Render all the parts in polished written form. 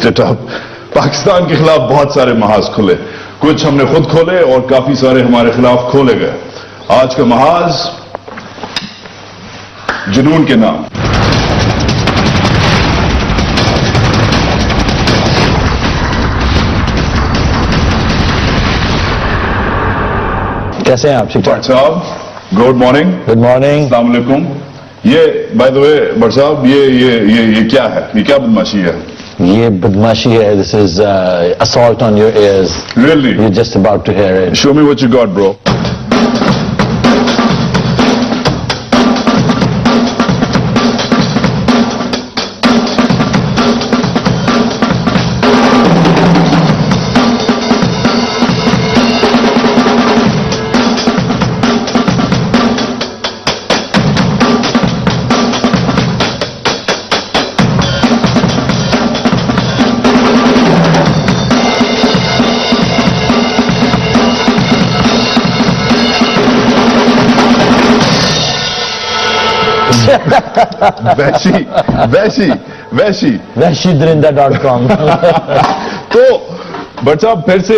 it up. Pakistan کے خلاف بہت سارے محاذ کھلے, کچھ ہم نے خود کھولے اور کافی سارے ہمارے خلاف کھولے گئے. آج کا محاذ جنون کے نام. کیسے ہیں آپ؟ بٹ صاحب گڈ مارننگ. Good morning. السلام علیکم. یہ بائی دا وے بٹ صاحب یہ کیا ہے, یہ کیا بدماشی ہے؟ یہ بدماشی ہے. This is assault on your ears. Really? You're just about to hear it. Show me what you got, bro. وحشیدرندہ.com. تو بٹ صاحب پھر سے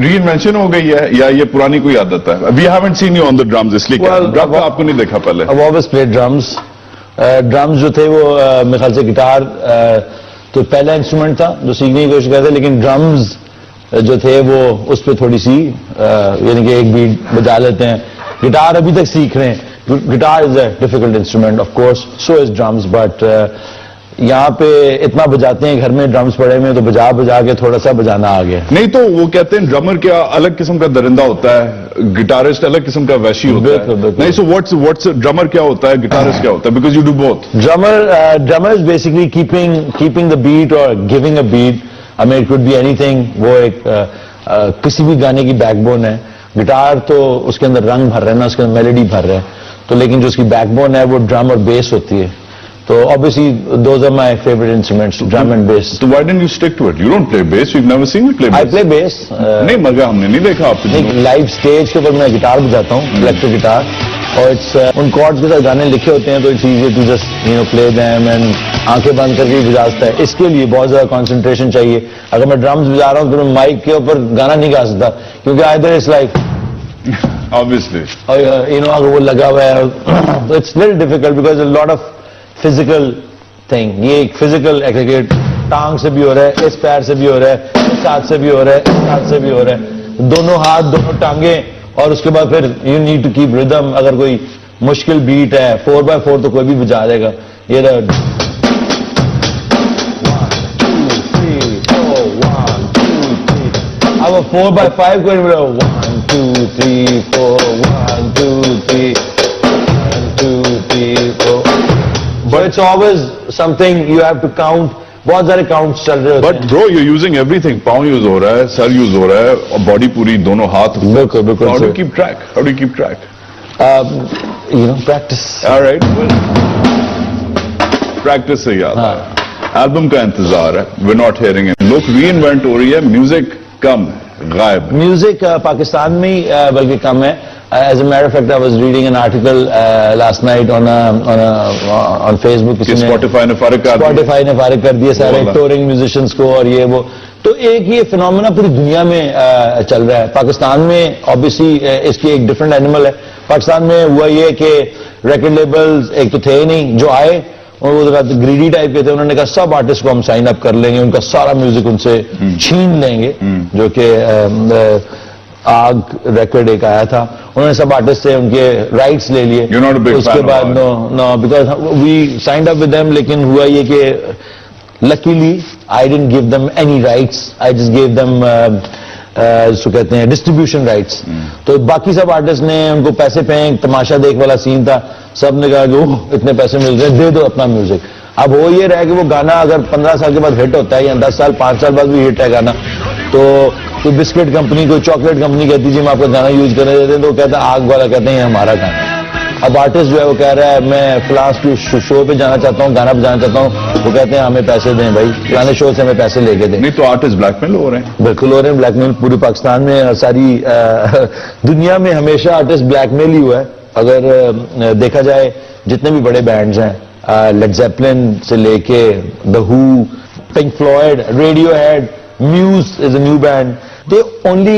ری انوینشن ہو گئی ہے یا یہ پرانی کوئی عادت ہے؟ We haven't seen you on the drums, اس لیے ڈرم آپ کو نہیں دیکھا پہلے. I've always played drums. Drums جو تھے وہ میرے خیال سے گٹار تو پہلا انسٹرومنٹ تھا جو سیکھنے کی کوشش کرتے, لیکن ڈرمز جو تھے وہ اس پہ تھوڑی سی یعنی کہ ایک بیٹ بجا لیتے ہیں. گٹار ابھی تک سیکھ رہے ہیں. Guitar is a difficult instrument of course, so is drums, but یہاں پہ اتنا بجاتے ہیں گھر میں ڈرمز پڑے ہوئے تو بجا کے تھوڑا سا بجانا آ گیا. نہیں تو وہ کہتے ہیں ڈرمر کیا الگ قسم کا درندہ ہوتا ہے, گٹارسٹ الگ قسم کا وحشی ہوتا ہے. نہیں سو واٹس ڈرمر کیا ہوتا ہے, گٹارسٹ کیا ہوتا ہے؟ Because you do both. Drummer is basically keeping the beat اور giving a beat. I mean it could be anything. وہ ایک کسی بھی گانے کی بیک بون ہے. گٹار تو اس کے اندر رنگ بھر رہے ہیں نا, اس کے اندر میلوڈی بھر رہے ہیں, تو لیکن جو اس کی بیک بون ہے وہ ڈرم اور بیس ہوتی ہے. تو obviously those are my favorite instruments, drum and bass. So why didn't you stick to it? You don't play bass. We've never seen you play bass. I play bass. نہیں مگر ہم نے نہیں دیکھا آپ کو. لائیو اسٹیج کے اوپر میں گٹار بجاتا ہوں, الیکٹرک گٹار, اور ان کارڈز کے ساتھ گانے لکھے ہوتے ہیں تو it's easy to just play them and آنکھیں بند کر کے بجا سکتا ہے. اس کے لیے بہت زیادہ کانسنٹریشن چاہیے. اگر میں ڈرمز بجا رہا ہوں تو میں مائک کے اوپر گانا نہیں گا سکتا, کیونکہ either it's like obviously اگر وہ لگا ہوا ہے تو it's very difficult because a lot of physical thing. یہ ایک فزیکل ایکٹیویٹی, ٹانگ سے بھی ہو رہا ہے, اس پیر سے بھی ہو رہا ہے, اس ہاتھ سے بھی ہو رہا ہے, اس ہاتھ سے بھی ہو رہا ہے, دونوں ہاتھ دونوں ٹانگیں, اور اس کے بعد پھر یو نیڈ ٹو کیپ ردم. اگر کوئی مشکل بیٹ ہے 4x4 تو کوئی بھی بجا دے گا. یہ 1 2 3 4 1 2 3. اب 4x5 کوئی 1 2 3 4 1 2 3 1 2 3 4. But it's always something you have to count. بہت سارے کاؤنٹس چل رہے ہوتے ہیں. But bro, you're using everything. پاؤں یوز ہو رہا ہے, سر یوز ہو رہا ہے, اور باڈی پوری دونوں ہاتھ. بالکل بالکل. How do you keep track? How do you keep track? Practice. All right. Practice سے یاد آ رہا ہے البم کا انتظار ہے. We're not hearing it. لوگ ری انوینٹ ہو رہی ہے, میوزک کم ہے, غائب. میوزک پاکستان میں بلکہ کم ہے. As a matter of fact, I was reading an article last night on Facebook. Spotify نے فارغ کر دیا سارے ٹورنگ میوزیشنز کو, اور یہ وہ. تو ایک یہ فنومینا پوری دنیا میں چل رہا ہے. پاکستان میں obviously اس کی ایک ڈفرنٹ اینیمل ہے. پاکستان میں ہوا یہ کہ ریکارڈ لیبلز ایک تو تھے نہیں, جو آئے اور وہ گریڈی ٹائپ کے تھے. انہوں نے کہا سب آرٹسٹ کو ہم سائن اپ کر لیں گے, ان کا سارا میوزک ان سے چھین لیں گے. جو کہ آگ ریکارڈ ایک آیا تھا, انہوں نے سب آرٹسٹ سے ان کے رائٹس لے لیے. اس کے بعد no because we signed up with them. لیکن ہوا یہ کہ luckily I didn't give them any rights, I just give them جو کہتے ہیں ڈسٹریبیوشن رائٹس. تو باقی سب آرٹسٹ نے ان کو پیسے پہ, تماشا دیکھ والا سین تھا, سب نے کہا کہ اتنے پیسے مل رہے, دے دو اپنا میوزک. اب وہ یہ رہا کہ وہ گانا اگر 15 سال کے بعد ہٹ ہوتا ہے یا 10 سال 5 سال بعد بھی ہٹ ہے گانا, تو کوئی بسکٹ کمپنی کوئی چاکلیٹ کمپنی کہتی جی ہم آپ کا گانا یوز کرنے دیتے ہیں, تو وہ کہتا ہے آگ والا کہتے ہیں یہ ہمارا گانا. اب آرٹسٹ جو ہے وہ کہہ رہا ہے میں فلاس شو پہ جانا چاہتا ہوں, گانا بجانا چاہتا ہوں, وہ کہتے ہیں ہمیں پیسے دیں بھائی, گانے شو سے ہمیں پیسے لے کے دیں. نہیں تو آرٹسٹ بلیک میل ہو رہے ہیں. بالکل ہو رہے ہیں بلیک میل. پورے پاکستان میں ساری دنیا میں ہمیشہ آرٹسٹ بلیک میل ہی ہوا ہے. اگر دیکھا جائے جتنے بھی بڑے بینڈز ہیں, لیڈ زیپلن سے لے کے دا ہو, Pink Floyd, Radiohead, Muse is a new band. They only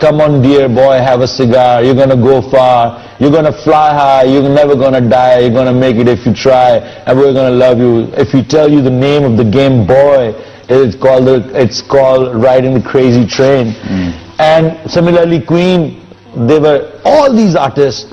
come on dear boy, have a cigar, you're gonna go far, you're gonna fly high, you're never gonna die, you're gonna make it if you try, and we're gonna love you. If we tell you the name of the game, boy, it's called Riding the Crazy Train. And similarly, Queen, they were all these artists,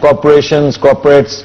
corporates,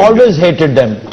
always hated them.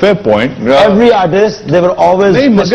fair point. Every artist, they were always pissed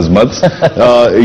Azmats,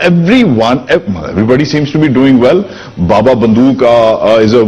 everyone, everybody seems to be doing well. Baba Banduk is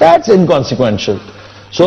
that's inconsequential. So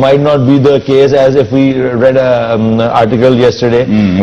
might not be the case as if we read an article yesterday,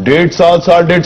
1.5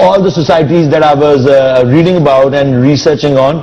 all the societies that I was reading about and researching on,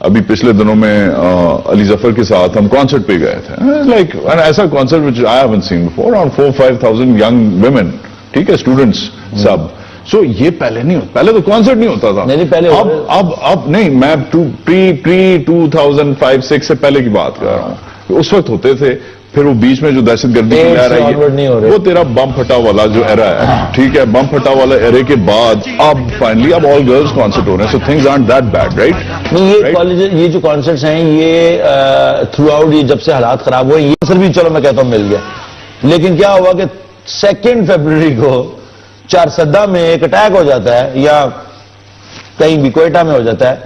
ابھی پچھلے دنوں میں علی ظفر کے ساتھ ہم concert پہ گئے تھے, لائک ایسا concert which I haven't seen before, around 4,000-5,000 young women, ٹھیک ہے, اسٹوڈنٹس سب. سو یہ پہلے نہیں ہوتا, پہلے تو کانسرٹ نہیں ہوتا تھا. نہیں پہلے اب نہیں, میں پری 2005-6 سے پہلے کی بات کر رہا ہوں. اس وقت ہوتے تھے, پھر وہ بیچ میں جو دہشت گردی کی لہر آئی وہ تیرا بم پھٹا والا جو ایرا ہے, ٹھیک ہے, بم پھٹا والا ایرے کے بعد اب فائنلی اب آل گرلز کانسرٹ ہو رہے ہیں. So things aren't that bad, right. یہ کالج, یہ جو کانسرٹس ہیں یہ تھرو آؤٹ, یہ جب سے حالات خراب ہوئے, یہ سر بھی چلو میں کہتا ہوں مل گیا, لیکن کیا ہوا کہ 2 فروری کو چارسدہ میں ایک اٹیک ہو جاتا ہے, یا کہیں بھی کوئٹہ میں ہو جاتا ہے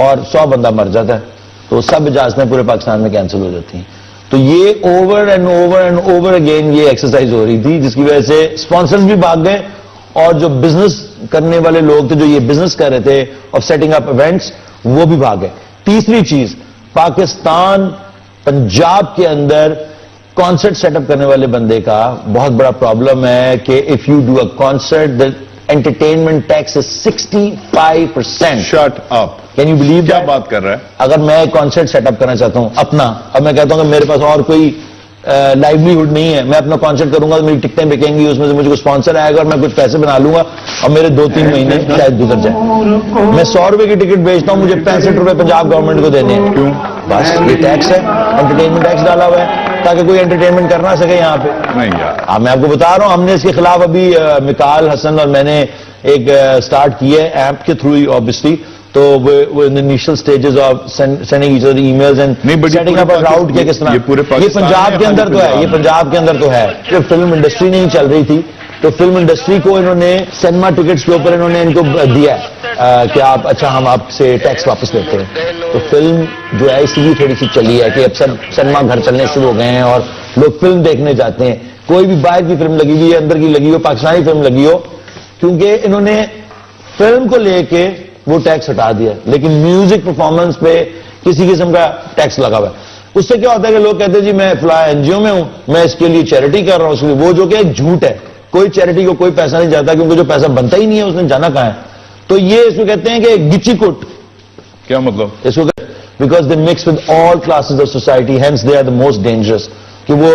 اور 100 بندہ مر جاتا ہے, تو سب اجازتیں پورے پاکستان میں کینسل ہو جاتی ہیں. تو یہ over and over and over again یہ ایکسرسائز ہو رہی تھی, جس کی وجہ سے اسپانسرز بھی بھاگ گئے اور جو بزنس کرنے والے لوگ تھے, جو یہ بزنس کر رہے تھے آف سیٹنگ اپ ایونٹس, وہ بھی بھاگ گئے. تیسری چیز, پاکستان پنجاب کے اندر کانسرٹ سیٹ اپ کرنے والے بندے کا بہت بڑا پرابلم ہے کہ if you do a concert the entertainment tax is 65%. Shut up. Can you believe کیا that? بات کر رہا ہے؟ اگر میں کانسرٹ سیٹ اپ کرنا چاہتا ہوں اپنا, اب میں کہتا ہوں کہ میرے پاس اور کوئی لائیولیہڈ نہیں ہے, میں اپنا کانسرٹ کروں گا تو میری ٹکٹیں بکیں گی, اس میں سے مجھے کوئی اسپانسر آئے گا اور میں کچھ پیسے بنا لوں گا اور میرے 2-3 مہینے شاید گزر جائیں. میں 100 روپے کی ٹکٹ بیچتا ہوں, مجھے 65 روپے پنجاب گورنمنٹ کو دینے ہیں. کیوں؟ بس یہ ٹیکس ہے, انٹرٹینمنٹ ٹیکس ڈالا ہوا ہے تاکہ کوئی انٹرٹینمنٹ کر نہ سکے یہاں پہ. نہیں یار, میں آپ کو بتا رہا ہوں, ہم نے اس کے خلاف ابھی مکال حسن اور میں نے ایک سٹارٹ کی ہے ایپ کے تھرو ہی آبویسلی. تو وہ initial stages of sending each other emails and setting up a route کے کس طرح. یہ پنجاب کے اندر تو ہے, یہ پنجاب کے اندر تو ہے. کہ فلم انڈسٹری نہیں چل رہی تھی, تو فلم انڈسٹری کو انہوں نے سینما ٹکٹس کے اوپر انہوں نے ان کو دیا ہے کہ آپ, اچھا ہم آپ سے ٹیکس واپس لیتے ہیں. تو فلم جو ہے اس لیے تھوڑی سی چلی ہے کہ اب سب سینما گھر چلنے شروع ہو گئے ہیں اور لوگ فلم دیکھنے جاتے ہیں. کوئی بھی باہر کی فلم لگی ہوئی ہے, اندر کی لگی ہو, پاکستانی فلم لگی ہو, کیونکہ انہوں نے فلم کو لے کے وہ ٹیکس ہٹا دیا, لیکن میوزک پرفارمنس پہ کسی قسم کا ٹیکس لگا ہوا ہے. اس سے کیا ہوتا ہے کہ لوگ کہتے ہیں جی میں فلاں این جی او میں ہوں, میں اس کے لیے چیریٹی کر رہا ہوں, اس لیے وہ جو کہ ایک جھوٹ ہے. کوئی چیریٹی کو کوئی پیسہ نہیں جاتا, کیونکہ جو پیسہ بنتا ہی نہیں ہے اس نے جانا کہاں ہے. تو یہ اس کو کہتے ہیں کہ گچی کٹ. کیا مطلب؟ اس کو because they mix with all classes of society, hence they are the most dangerous. کہ وہ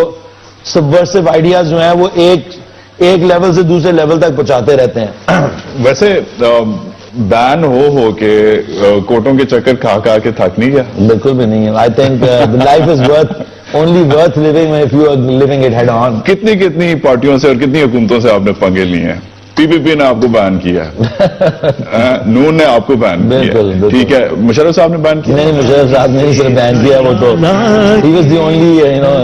سبورسو آئیڈیاز جو ہیں وہ ایک لیول سے دوسرے لیول تک پہنچاتے رہتے ہیں. ویسے بین ہو کے کوٹوں کے چکر کھا کے تھک نہیں گیا؟ بالکل بھی نہیں ہے. I think life is only worth living if you are living it head on. کتنی پارٹیوں سے اور کتنی حکومتوں سے آپ نے پنگے لیے ہیں؟ پی پی پی نے آپ کو بین کیا ہے, نون نے آپ کو بین کیا, ٹھیک ہے, مشرف صاحب نے بین کیا؟ نہیں, مشرف صاحب نے صرف بین کیا, وہ تو he was the only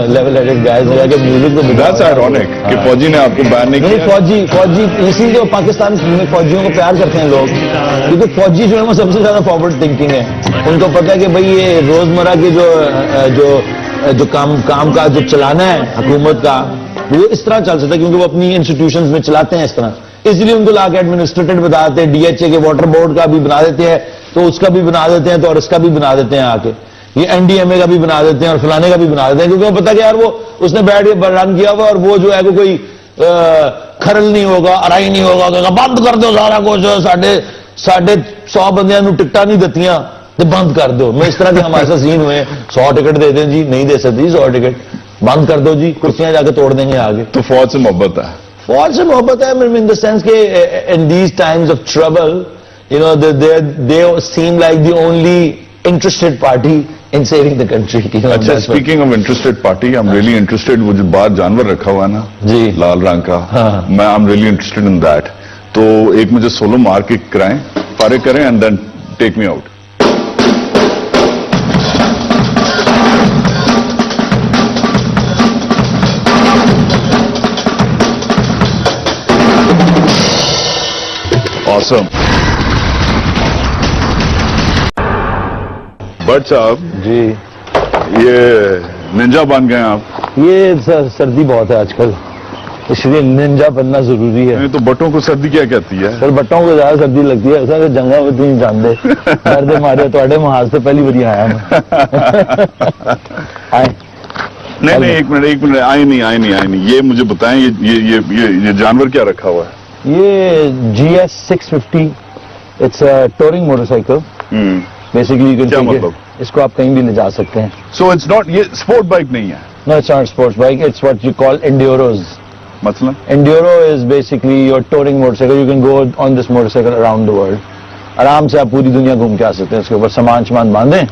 level headed guy کہ میوزک کو. That's ironic کہ فوجی نے آپ کو بین نہیں کیا. فوجی اسی لیے پاکستان میں فوجیوں کو پیار کرتے ہیں لوگ, کیونکہ فوجی جو ہے وہ سب سے زیادہ فارورڈ تھنکنگ ہے. ان کو پتا ہے کہ بھائی یہ روزمرہ کی جو کام کا جو چلانا ہے حکومت کا, وہ اس طرح چل سکتا ہے کیونکہ وہ اپنی انسٹیٹیوشنز میں چلاتے ہیں اس طرح. اس لیے ان کو لا کے ایڈمنسٹریٹر بتا دیتے ہیں, ڈی ایچ اے کے واٹر بورڈ کا بھی بنا دیتے ہیں, تو اس کا بھی بنا دیتے ہیں, تو اور اس کا بھی بنا دیتے ہیں آ کے, یہ این ڈی ایم اے کا بھی بنا دیتے ہیں اور فلانے کا بھی بنا دیتے ہیں, کیونکہ وہ پتا کہ یار وہ اس نے بیٹھ کے رن کیا ہوا اور وہ جو ہے کوئی کھرل نہیں ہوگا, ارائی نہیں ہوگا, بند کر دو سارا کچھ, 150 بندیاں ٹکٹاں نہیں دیتیاں تو بند کر دو. میں اس طرح کے ہمارے ساتھ سین ہوئے, 100 ٹکٹ دے دیں جی, نہیں دے سکتی 100 ٹکٹ, بند کر دو جی, کرسیاں جا کے توڑ دیں گے آگے. تو فوج سے محبت ہے؟ فوج سے محبت ہے ان دا سینس کہ in these Times of trouble they seem like the only interested party in saving the country. اچھا, speaking of interested party, I am really interested. وہ جو باہر جانور رکھا ہوا ہے نا جی لال رنگ کا, میں I am really interested in that. تو ایک مجھے سولو مار کے کرائیں, فارغ کریں and then take me out. Awesome. But صاحب جی, یہ ننجا بن گئے آپ. یہ سردی بہت ہے آج کل, اس لیے ننجا بننا ضروری ہے. تو بٹوں کو سردی کیا کہتی ہے؟ سر بٹوں کو زیادہ سردی لگتی ہے سر, جنگا میں تھی جانتے درد مارے تھوڑے محاذ سے پہلی باری آیا میں. نہیں ایک منٹ آئی نہیں, یہ مجھے بتائیں یہ جانور کیا رکھا ہوا ہے؟ یہ GS 650, it's a touring motorcycle. Basically کیا مطلب؟ اس کو آپ کہیں بھی لے جا سکتے ہیں. سو اٹس ناٹ, یہ اسپورٹ بائک نہیں ہے. No, it's not sports bike. It's what you call enduros. مثلا Enduro is basically your touring motorcycle. You can go on this motorcycle around the world. آرام سے آپ پوری دنیا گھوم کے آ سکتے ہیں. اس کے اوپر سامان باندھیں,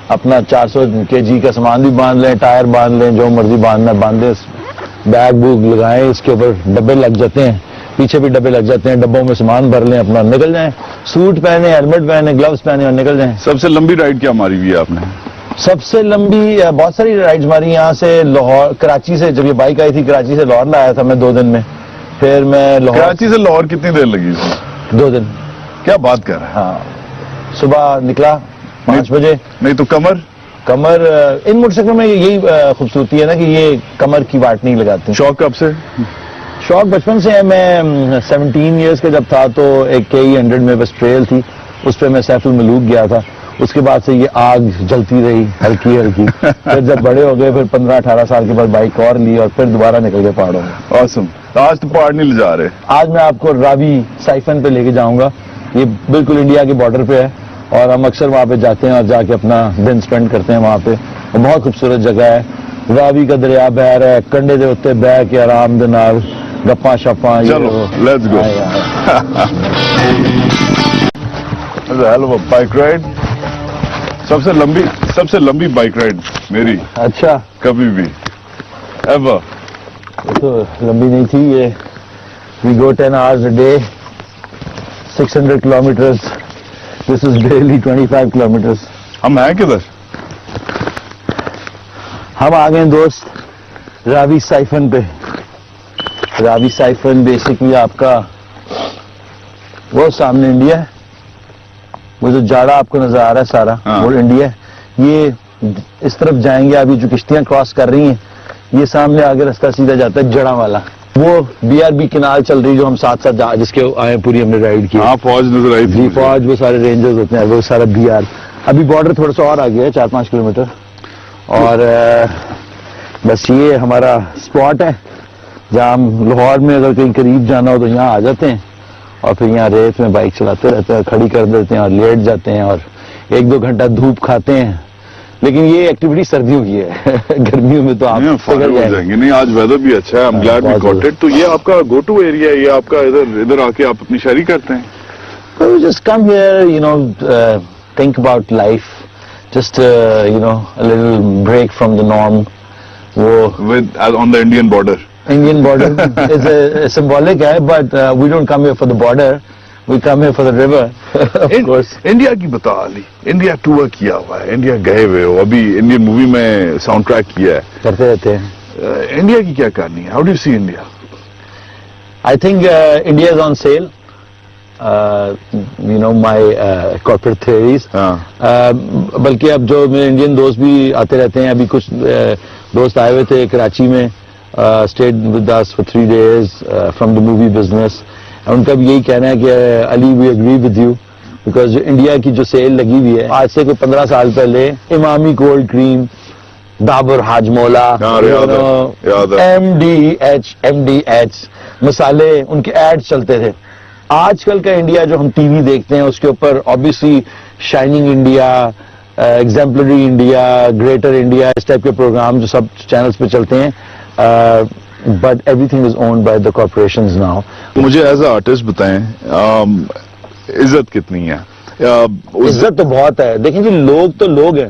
اپنا 400 kg کا سامان بھی باندھ لیں, ٹائر باندھ لیں, جو مرضی باندھنا باندھیں, بیگ بوگ لگائیں, اس کے اوپر ڈبے لگ جاتے ہیں, پیچھے بھی ڈبے لگ جاتے ہیں, ڈبوں میں سامان بھر لیں, اپنا نکل جائیں, سوٹ پہنے, ہیلمٹ پہنے, گلوز پہنے اور نکل جائیں. سب سے لمبی رائڈ کیا ماری ہوئی ہے آپ نے؟ سب سے لمبی بہت ساری رائڈز ہماری یہاں سے لاہور, کراچی سے, جب یہ بائک آئی تھی کراچی سے لاہور لایا تھا میں 2 دن میں. پھر میں لاہور, کراچی سے لاہور کتنی دیر لگی تھی؟ 2 دن. کیا بات کر رہے ہیں؟ ہاں, صبح نکلا 5 بجے. نہیں تو کمر ان موٹر سائیکل میں یہی خوبصورتی ہے نا کہ یہ کمر کی واٹ نہیں لگاتے. شوق کب سے؟ شوق بچپن سے ہے. میں 17 ایئرس کا جب تھا تو ایک KE100 میں بس ٹریل تھی, اس پہ میں سیف الملوک گیا تھا. اس کے بعد سے یہ آگ جلتی رہی ہلکی ہلکی. پھر جب بڑے ہو گئے, پھر 15-18 سال کے بعد بائک اور لی اور پھر دوبارہ نکل گئے پہاڑوں میں. آسم. آج تو پہاڑ نہیں لے جا رہے. آج میں آپ کو راوی سائفن پہ لے کے جاؤں گا. یہ بالکل انڈیا کے بارڈر پہ ہے اور ہم اکثر وہاں پہ جاتے ہیں اور جا کے اپنا دن سپینڈ کرتے ہیں وہاں پہ. بہت خوبصورت جگہ ہے. راوی کا دریا بہ رہا ہے, کنڈے دے ہوتے بہ کے آرام دے نال گپاں شپاں. چلو لیٹس گو. بائک رائڈ سب سے لمبی بائک رائڈ میری اچھا کبھی بھی ایور. تو لمبی نہیں تھی یہ. وی گو 10 hours a day, 600 kilometers. This is daily 25 kilometers. ہم ہیں کدھر؟ ہم آ گئے دوست راوی سائفن پہ. راوی سائفن بیسکلی آپ کا وہ سامنے انڈیا ہے. وہ جو جاڑا آپ کو نظر آ رہا ہے سارا وہ انڈیا ہے. یہ اس طرف جائیں گے, ابھی جو کشتیاں کراس کر رہی ہیں یہ سامنے آگے راستہ سیدھا جاتا ہے جڑا والا. وہ BRB کنال چل رہی جو ہم ساتھ جس کے آئے پوری ہم نے رائڈ کی. ہاں فوج نظر آئی تھی. فوج, وہ سارے رینجرز ہوتے ہیں, وہ سارا BR. ابھی بارڈر تھوڑا سا اور آگے ہے 4-5 کلومیٹر. اور بس یہ ہمارا اسپاٹ ہے جہاں ہم لاہور میں اگر کہیں قریب جانا ہو تو یہاں آ جاتے ہیں اور پھر یہاں ریت میں بائک چلاتے رہتے ہیں, کھڑی کر دیتے ہیں اور لیٹ جاتے ہیں اور 1-2 گھنٹہ دھوپ کھاتے ہیں. لیکن یہ ایکٹیویٹی سردیوں کی ہے. گرمیوں میں تو آپ فارغ ہو جائیں گے. نہیں آج ویدر بھی اچھا ہے. I'm glad we got it. تو یہ آپ کا گو ٹو ایریا ہے, یہ آپ کا ادھر آ کے آپ اپنی شاعری کرتے ہیں؟ Just come here, think about life. Just a little break from the norm. On the Indian border. Indian border is a symbolic ہے, but we don't come here for the border. We come here for the river. Of course. India کی بتا علی, India tour کیا ہوا ہے, India گئے ہوئے ہو, ابھی Indian movie میں ساؤنڈ ٹریک کیا ہے, کرتے رہتے ہیں. انڈیا کی کیا کہانی ہے؟ How do you see India? I think India is on sale. My corporate theories. بلکہ اب جو میرے انڈین دوست بھی آتے رہتے ہیں, ابھی کچھ دوست آئے ہوئے تھے کراچی میں, stayed with us for 3 days from the movie business. ان کا بھی یہی کہنا ہے کہ Ali we agree with you because جو انڈیا کی جو سیل لگی ہوئی ہے آج سے کوئی 15 سال پہلے, امامی کولڈ کریم, ڈابر ہاجمولا, MDH مسالے, ان کے ایڈ چلتے تھے. آج کل کا انڈیا جو ہم ٹی وی دیکھتے ہیں اس کے اوپر obviously shining India, exemplary India, greater India, اس ٹائپ کے پروگرام جو سب چینلز پہ چلتے ہیں, but everything is owned by the corporations now. مجھے ایز اے آرٹسٹ بتائیں عزت کتنی ہے؟ عزت تو بہت ہے. دیکھیں جی, لوگ تو لوگ ہیں,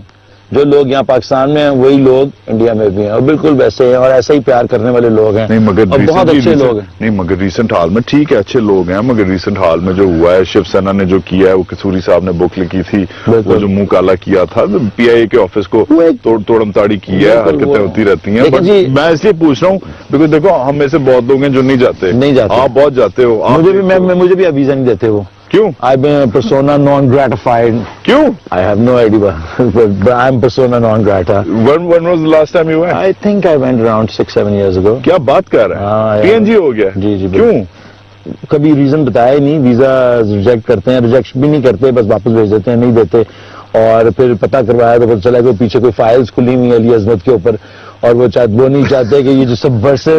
جو لوگ یہاں پاکستان میں ہیں وہی لوگ انڈیا میں بھی ہیں, اور بالکل ویسے ہیں اور ایسا ہی پیار کرنے والے لوگ ہیں. نہیں مگر بہت اچھے لوگ ہیں. نہیں مگر ریسنٹ حال میں ٹھیک ہے اچھے لوگ ہیں, مگر ریسنٹ حال میں جو ہوا ہے, شیو سینا نے جو کیا ہے, وہ کسوری صاحب نے بک لکھی تھی, وہ جو منہ کالا کیا تھا, PIA کے آفس کو توڑم تاڑی کی ہے, حرکتیں ہوتی رہتی ہیں. میں اس لیے پوچھ رہا ہوں بیکاز دیکھو ہم میں سے بہت لوگ ہیں جو نہیں جاتے. آپ بہت جاتے ہو. مجھے بھی ویزا نہیں دیتے وہ. کیوں؟ I've been a persona non gratified. کیوں؟ I have no idea, but I'm persona non grata. When was the last time you went? I think I went around 6-7 years ago. کیا بات کر رہے ہیں؟ PNG ہو گیا؟ جی. کیوں؟ کبھی ریزن بتایا ہی نہیں. ویزا ریجیکٹ کرتے ہیں, ریجیکٹ بھی نہیں کرتے, بس واپس بھیج دیتے ہیں, نہیں دیتے. اور پھر پتہ کروایا تو پتہ چلا کہ پیچھے کوئی فائلز کھلی ہوئی علی عظمت کے اوپر, اور وہ نہیں چاہتے کہ یہ جو سبورسو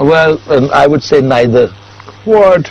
Well, I would say neither. What?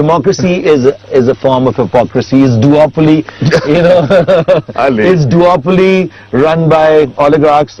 Democracy is a form of hypocrisy. It's duopoly, you know. It's duopoly run by oligarchs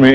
me,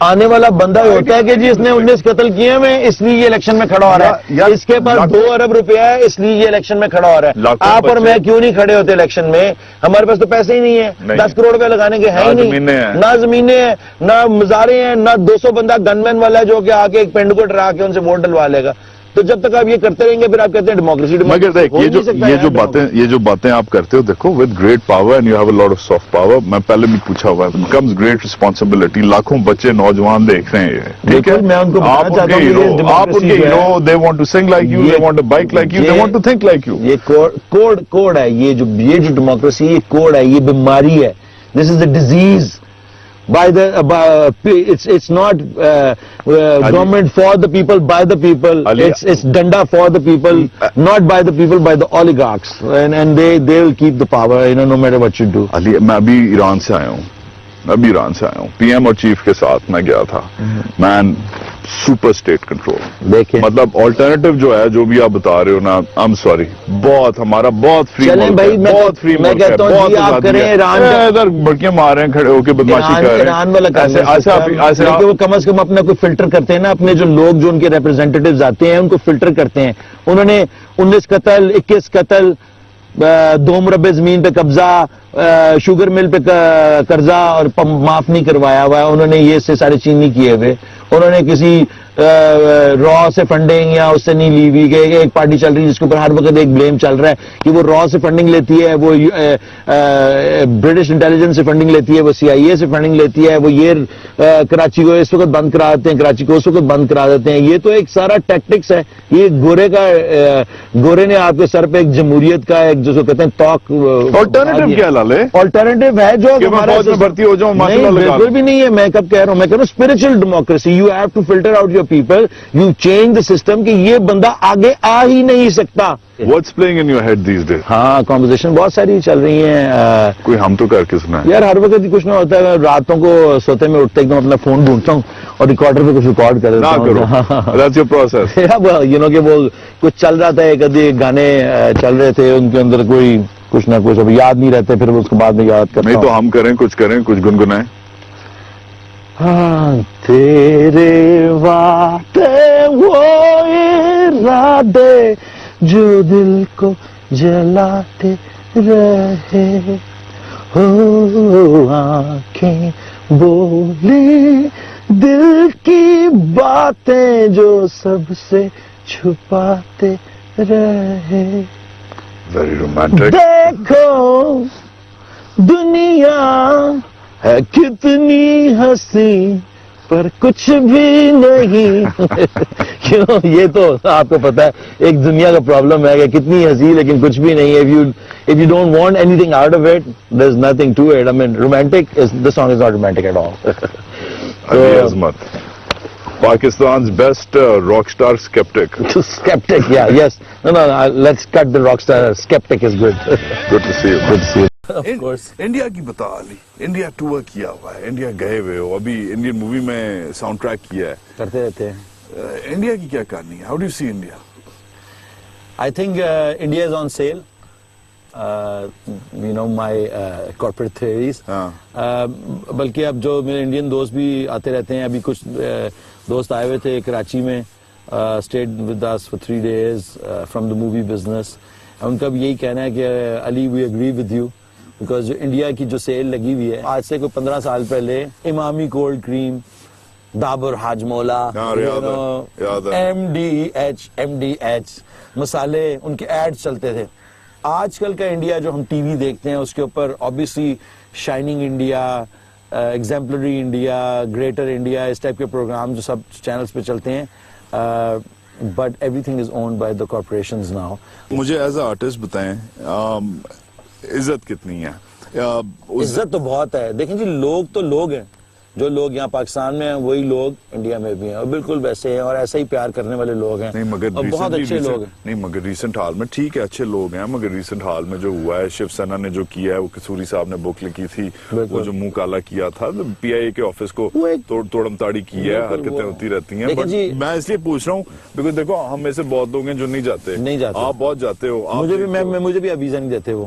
آنے والا بندہ ہوتا ہے کہ جی اس نے 19 قتل کیے ہیں اس لیے یہ الیکشن میں کھڑا ہو رہا ہے, اس کے پاس 2 ارب روپیہ ہے اس لیے یہ الیکشن میں کھڑا ہو رہا ہے. آپ اور میں کیوں نہیں کھڑے ہوتے الیکشن میں؟ ہمارے پاس تو پیسے ہی نہیں ہیں, 10 کروڑ روپے لگانے کے ہیں ہی نہیں, نہ زمینیں ہیں نہ مزاریں ہیں نہ 200 بندہ گن مین والا ہے جو کہ آ کے ایک پنڈ کو ڈرا کے ان سے ووٹ ڈلوا لے گا. تو جب تک آپ یہ کرتے رہیں گے پھر آپ کہتے ہیں ڈیموکریسی. مگر یہ جو باتیں آپ کرتے ہو, دیکھو with great power and you have a lot of soft power, میں پہلے بھی پوچھا ہوا ہے, کمز گریٹ ریسپانسبلٹی. لاکھوں بچے نوجوان دیکھ رہے ہیں, ٹھیک ہے, میں ان کو آپ ان کے hero, they want to sing like you, they want to bike like you, they want to think like you. یہ کوڈ ہے, یہ جو ڈیموکریسی یہ کوڈ ہے, یہ بیماری ہے. This is the disease. It's not government for the people, by the people. It's danda for the people, not by the people, by the oligarchs. And they will keep the power, no matter what you do. علی, میں ابھی ایران سے آیا ہوں, P M اور chief کے ساتھ میں گیا تھا. مین سپر اسٹیٹ کنٹرول. دیکھیں مطلب آلٹرنیٹو جو ہے, جو بھی آپ بتا رہے ہو نا, I'm sorry, ہمارا بہت فری, چلیں بھائی, میں کہتا ہوں جی آپ کریں ایران, ادھر بڑکیاں مار رہے ہیں کھڑے ہو کے, بدماشی کر رہے ہیں. ایران والا ایسے وہ کم از کم اپنا کوئی فلٹر کرتے ہیں نا, اپنے جو لوگ جو ان کے ریپرزینٹیٹیوز آتے ہیں ان کو فلٹر کرتے ہیں. انہوں نے 19 قتل 21 قتل 2 مربع زمین پہ قبضہ, شوگر مل پہ قرضہ اور معاف نہیں کروایا ہوا ہے. انہوں نے یہ سے سارے چین نہیں کیے ہوئے. انہوں نے کسی را سے فنڈنگ یا اس سے نہیں لی ہوئی, کہ ایک پارٹی چل رہی ہے جس کے اوپر ہر وقت ایک بلیم چل رہا ہے کہ وہ را سے فنڈنگ لیتی ہے, وہ برٹش انٹیلیجنس سے فنڈنگ لیتی ہے, وہ CIA سے فنڈنگ لیتی ہے, وہ یہ کراچی کو اس وقت بند کرا دیتے ہیں, کراچی کو اس وقت بند کرا دیتے ہیں. یہ تو ایک سارا ٹیکٹکس ہے. یہ گورے نے آپ کے سر پہ ایک جمہوریت کا ایک جس کو کہتے ہیں توق. آلٹرنیٹو کیا لالے؟ آلٹرنیٹو ہے جو بھرتی ہو جاؤں, بالکل بھی نہیں ہے. میں کب کہہ رہا ہوں, میں کہہ رہا ہوں spiritual democracy. You have to filter out your people, you change the system کہ یہ بندہ آگے آ ہی نہیں سکتا. What's playing in your head these days? ہاں, کمپوزیشن بہت ساری چل رہی ہیں. کوئی ہم تو کر کے سنا ہے یار, ہر وقت ہی کچھ نہ ہوتا ہے. راتوں کو سوتے میں اٹھتے ایک دم اپنا فون ڈھونڈتا ہوں اور ریکارڈر پہ کچھ ریکارڈ کر دیتا ہوں. That's your process. کہ وہ کچھ چل رہا تھا, کبھی گانے چل رہے تھے, ان کے اندر کوئی کچھ نہ کچھ اب یاد نہیں رہتے, پھر اس کو بعد میں یاد کرتا ہوں. نہیں تو ہم کریں کچھ گنگنائیں. ہاں, تیرے وعدے وہ ارادے جو دل کو جلاتے رہے, ہو آنکھیں بولی دل کی باتیں جو سب سے چھپاتے رہے. Very romantic. دیکھو دنیا ہے کتنی ہنسی پر کچھ بھی نہیں. کیوں, یہ تو آپ کو پتا ہے ایک دنیا کا پرابلم ہے کہ کتنی ہنسی لیکن کچھ بھی نہیں ہے. If you don't want anything out of it, there's nothing to it. I mean, the song is not romantic at all. علی عظمت, Pakistan's best rock star skeptic. Skeptic, yeah, yes. No, let's cut the rock star. Skeptic is good. Good to see you. Good to see you. Of course. India کی بتا علی, India tour کیا ہوا ہے, India گئے ہوئے ہو, ابھی Indian movie میں sound track کیا ہے, کرتے رہتے ہیں. انڈیا کی کیا کہانی ہے؟ How do you see India? I think India is on sale. My corporate theories. بلکہ اب جو میرے انڈین دوست بھی آتے رہتے ہیں, ابھی کچھ دوست آئے ہوئے تھے کراچی میں, stayed with us for 3 days from the movie business. ان کا بھی یہی کہنا ہے کہ علی we agree with you because جو انڈیا کی جو سیل لگی ہوئی ہے آج سے کوئی 15 سال پہلے, امامی کولڈ کریم, ڈابر ہاجمولا, MDH مسالے, ان کے ایڈ چلتے تھے. آج کل کا انڈیا جو ہم ٹی وی دیکھتے ہیں اس کے اوپر obviously shining India, exemplary India, greater India, اس ٹائپ کے پروگرام جو سب چینلز پہ چلتے ہیں, but everything is owned by the corporations now. مجھے ایز اے آرٹسٹ بتائیں, عزت کتنی ہے؟ عزت تو بہت ہے. دیکھیں جی, لوگ تو لوگ ہیں, جو لوگ یہاں پاکستان میں ہیں وہی لوگ انڈیا میں بھی ہیں, اور بالکل ویسے ہیں, اور ایسا ہی پیار کرنے والے لوگ ہیں, اور بہت اچھے لوگ ہیں. نہیں مگر ریسنٹ حال میں ٹھیک ہے اچھے لوگ ہیں, مگر ریسنٹ حال میں جو ہوا ہے, شیو سینا نے جو کیا ہے, وہ کسوری صاحب نے بک لکھی تھی, وہ جو منہ کالا کیا تھا, PIA کے آفس کو توڑم تاڑی کی ہے, حرکتیں ہوتی رہتی ہیں. بٹ میں اس لیے پوچھ رہا ہوں بیکاز دیکھو ہم میں سے بہت لوگ ہیں جو نہیں جاتے, آپ بہت جاتے ہو. مجھے بھی ویزا نہیں دیتے وہ.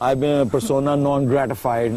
I'm a persona non gratified.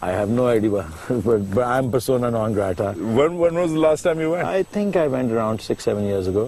I have no idea, but I'm persona non grata. When was the last time you went? I think I went around 6-7 years ago.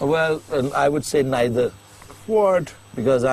Well, I would say neither. What? Because I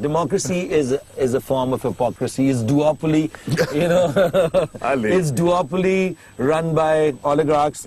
democracy is a form of hypocrisy. It's duopoly, you know. Ali. It's duopoly run by oligarchs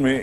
me,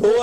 2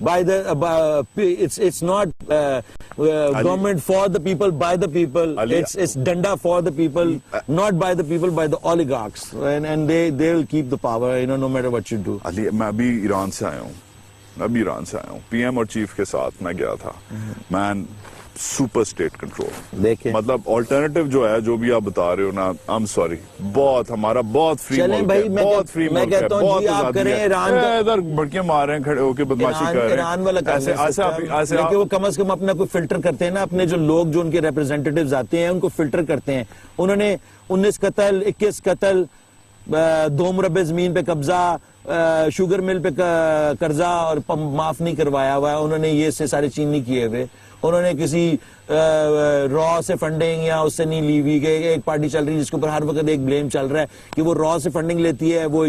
by the it's not government for the people, by the people. Ali, It's danda for the people, not by the people, by the oligarchs, and they will keep the power, no matter what you do. علی میں ابھی ایران سے آیا ہوں P M اور chief کے ساتھ میں گیا تھا مین سپر اسٹیٹ کنٹرول دیکھیں مطلب آلٹرنیٹو جو ہے جو بھی آپ بتا رہے ہو نا I'm sorry بہت ہمارا بہت فری چلیں بھائی میں کہتا ہوں جی آپ کریں ایران ادھر بڑکیاں مار رہے ہیں کھڑے ہو کے بدماشی کر رہے ایران والا ہیں لیکن وہ کم از کم اپنا کوئی فلٹر کرتے ہیں نا اپنے جو لوگ جو ان کے ریپرزینٹیٹیوز آتے ہیں ان کو فلٹر کرتے ہیں انہوں نے 19 قتل 21 قتل 2 مربع زمین پہ قبضہ شوگر مل پہ قرضہ اور معاف نہیں کروایا ہوا انہوں نے یہ سے سارے چین نہیں کیے ہوئے انہوں نے کسی را سے فنڈنگ یا اس سے نہیں لی ہوئی گئی ایک پارٹی چل رہی ہے جس کے اوپر ہر وقت ایک بلیم چل رہا ہے کہ وہ را سے فنڈنگ لیتی ہے وہ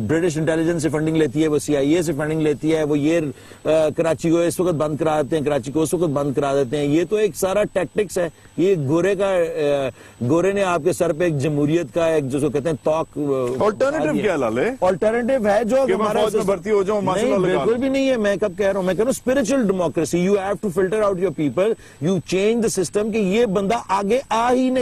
برٹش انٹیلیجنس سے فنڈنگ لیتی ہے وہ CIA سے فنڈنگ لیتی ہے وہ یہ کراچی کو اس وقت بند کرا دیتے ہیں کراچی کو اس وقت بند کرا دیتے ہیں یہ تو ایک سارا ٹیکٹکس ہے یہ گورے نے آپ کے سر پہ ایک جمہوریت کا ایک جس کو کہتے ہیں توق آلٹرنیٹو کیا لالے آلٹرنیٹو ہے جو ہمارا بھرتی ہو جاؤں بالکل بھی نہیں ہے میں کب کہہ رہا ہوں میں کہہ رہا ہوں spiritual democracy you have to filter out your people you change the system کہ یہ بندہ آگے آ ہی نہیں